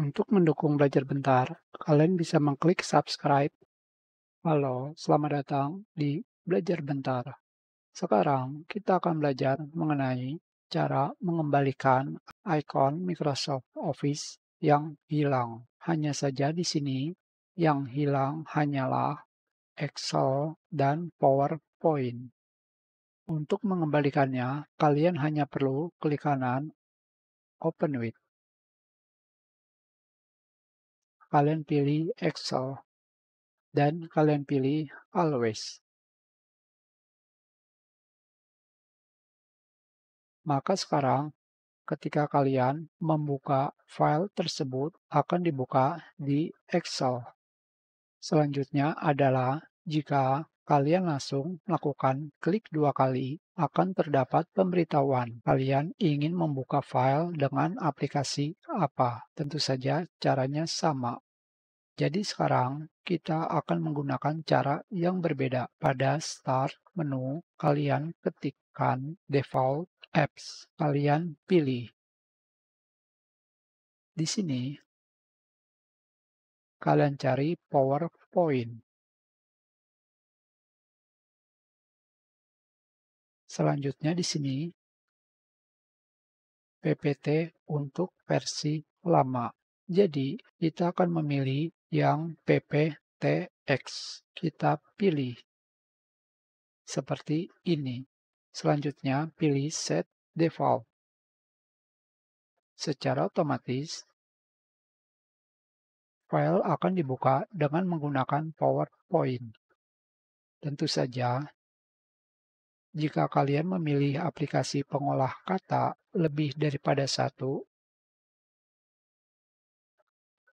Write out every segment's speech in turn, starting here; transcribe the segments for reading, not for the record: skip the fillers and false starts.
Untuk mendukung belajar bentar, kalian bisa mengklik subscribe. Halo, selamat datang di Belajar Bentar. Sekarang kita akan belajar mengenai cara mengembalikan ikon Microsoft Office yang hilang. Hanya saja di sini yang hilang hanyalah Excel dan PowerPoint. Untuk mengembalikannya, kalian hanya perlu klik kanan Open With. Kalian pilih Excel dan kalian pilih Always. Maka sekarang ketika kalian membuka file tersebut akan dibuka di Excel. Selanjutnya adalah jika kalian langsung melakukan klik 2 kali, akan terdapat pemberitahuan kalian ingin membuka file dengan aplikasi apa. Tentu saja caranya sama. Jadi sekarang kita akan menggunakan cara yang berbeda. Pada start menu, kalian ketikkan default apps. Kalian pilih. Di sini, kalian cari PowerPoint. Selanjutnya di sini, PPT untuk versi lama. Jadi, kita akan memilih yang PPTX. Kita pilih seperti ini. Selanjutnya, pilih Set Default. Secara otomatis, file akan dibuka dengan menggunakan PowerPoint. Tentu saja, jika kalian memilih aplikasi pengolah kata lebih daripada satu,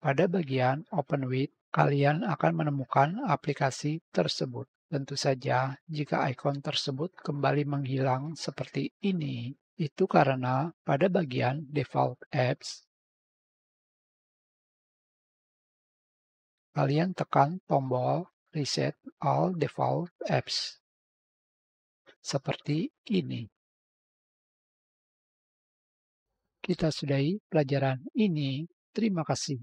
pada bagian Open With, kalian akan menemukan aplikasi tersebut. Tentu saja, jika ikon tersebut kembali menghilang seperti ini, itu karena pada bagian Default Apps, kalian tekan tombol Reset All Default Apps. Seperti ini. Kita sudahi pelajaran ini. Terima kasih.